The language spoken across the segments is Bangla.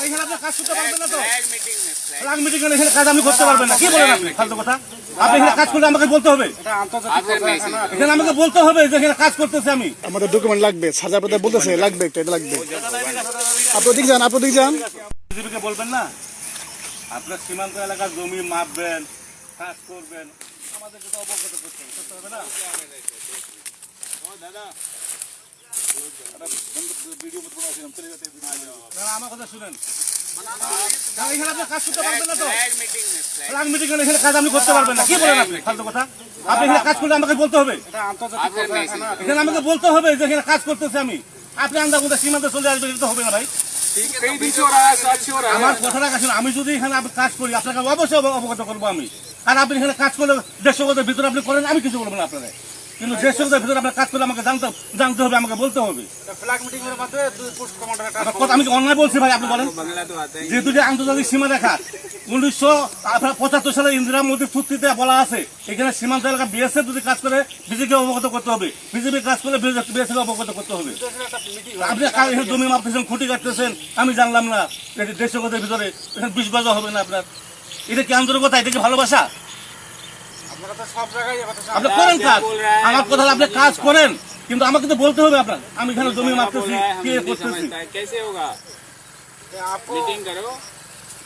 এখানে আপনি কাজ করতে পারবেন না তো? ফ্ল্যাগ মিটিং এখানে কাজ আপনি করতে পারবেন না। কি বলেন আপনি? ফালতু কথা। আপনি এখানে কাজ করলে আমাকে বলতে হবে। এখানে আমাকে বলতে হবে যে এখানে কাজ করতেছে আমি। আমাদের ডকুমেন্ট লাগবে, সাজা পেতে বলতেছে লাগবে, এটা লাগবে। আপনি যান বিজেপিকে বলবেন না আপনার সীমান্ত এলাকার জমি মাপবেন, কাজ করবেন, আমাদেরকে তো অবগত করতে হবে না? আমার কথা শুনেন, এখানে আপনি কাজ করতে পারবেন না তো? ফ্ল্যাগ মিটিং এখানে কাজ আপনি করতে পারবেন না। কি বলেন আপনি? ফালতু কথা। আপনি এখানে কাজ করলে আমাকে বলতে হবে। এখানে আমাকে বলতে হবে যে এখানে কাজ করতেছে আমি। আপনি আন্দাজ মধ্যে সীমান্তে চলে আসবেন, এটা তো হবে না ভাই। আমার কথাটা শুনুন, আমি যদি এখানে কাজ করি আপনাকে অবশ্যই অবগত করবো আমি। আর আপনি এখানে কাজ করলে 150 গজের ভিতরে আপনি করেন, আমি কিছু বলবো না আপনারা। কিন্তু 150 গজের ভিতরে আপনার কাজ করলে আমাকে জানতে হবে, আমাকে বলতে হবে। আমি কি অন্যায় বলছি ভাই? আপনি বলেন। যেহেতু যে আন্তর্জাতিক সীমা রেখা 1975 সালে ইন্দিরা মোদী চুক্তিতে বলা আছে এখানে সীমান্ত এলাকা বিএসএফ যদি কাজ করে বিজেপিকে অবগত করতে হবে, বিজেপি কাজ করলে বিএসএফ অবগত করতে হবে। আপনি এখানে জমি মাপতেছেন, খুঁটি কাটতেছেন, আমি জানলাম না। 150 গজের ভিতরে 20 গজ হবে না আপনার। এটা কি আন্তরিকতা? এটা কি ভালোবাসা? আপনি করেন কাজ, আমার কথা আপনি কাজ করেন, কিন্তু আমাকে তো বলতে হবে আপনার আমি এখানে জমি মাপতেছি, কি করতেছি।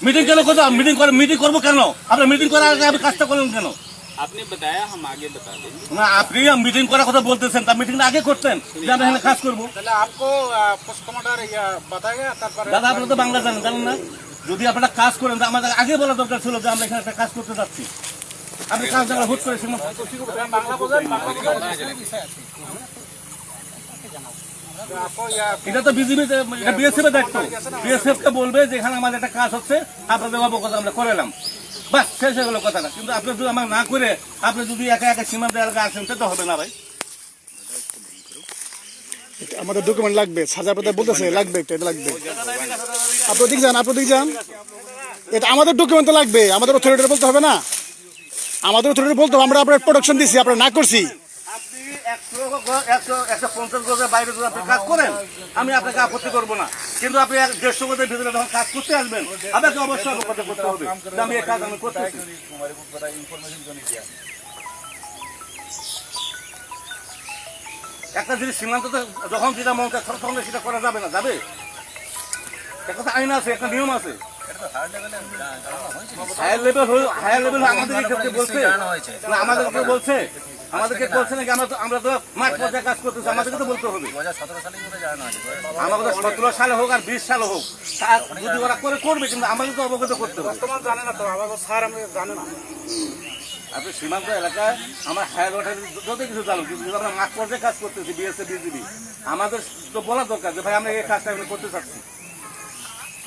মিটিং কেন করবো? মিটিং করবো কেন? আপনার মিটিং করার আগে আপনি কাজটা করলেন কেন? आपने बताया हम आगे बता देंगे। না, আপনি মিটিং করার কথা বলতেছেন, তার মিটিংটা আগে করতেন যে আমরা এখানে কাজ করবো। দাদা আপনারা তো বাংলা জানেন না? যদি আপনারা কাজ করেন তো আমাদের আগে বলা দরকার ছিল যে আমরা এখানে একটা কাজ করতে যাচ্ছি। আপনি কাজ জায়গা হুট করে এটা তো বিজেপি, এটা বিএসএফ এর দায়িত্ব। বিএসএফ কে বলবে যে এখানে আমাদের একটা কাজ হচ্ছে, আপনাদের অবগত আমরা করে এলাম, বাস শেষ হয়ে গেল কথাটা। কিন্তু আপনি যদি আমার না করে আপনি যদি একা একা সীমান্ত এলাকা আসেন তো হবে না ভাই। আমাদের ডকুমেন্ট লাগবে, সাজা পেতে বলতেছে লাগবে, এটা লাগবে। আপনি যান এটা আমাদের ডকুমেন্ট তো লাগবে, আমাদের অথরিটি বলতে হবে না? আমাদের অথরিটি বলতে হবে আমরা আপনার প্রোডাকশন দিচ্ছি, আপনার না করছি। আপনি 150 গজের বাইরে যদি আপনি কাজ করেন আমি আপনাকে আপত্তি করবো না, কিন্তু আপনি 150 গজের ভিতরে যখন কাজ করতে আসবেন আপনাকে অবশ্যই অবগত করতে হবে যে আমি এই কাজ আমি করতেছি। একটা জিনিস সীমান্ততে যখন যেটা মন চায় তখন সেটা করা যাবে না, যাবে? একটা আইন আছে, একটা নিয়ম আছে। হায়ার লেভেল আমাদেরকে বলছে না, আমাদেরকে বলছে নাকি? আমরা তো মাঠ পর্যায়ে কাজ করতেছি, আমাদেরকে তো বলতে হবে। আমাদের 17 সালে হোক আর 20 সালে হোক যদি ওরা করবে, কিন্তু আমাদের তো অবগত করতে হবে। আপনি সীমান্ত এলাকায় আমার হায়ার অথরিটি যত কিছু জানো, কিন্তু আমরা মাঠ পর্যায়ে কাজ করতেছি বিএসএফ বিজিবি, আমাদের তো বলা দরকার যে ভাই আমরা এই কাজটা করতে চাচ্ছি।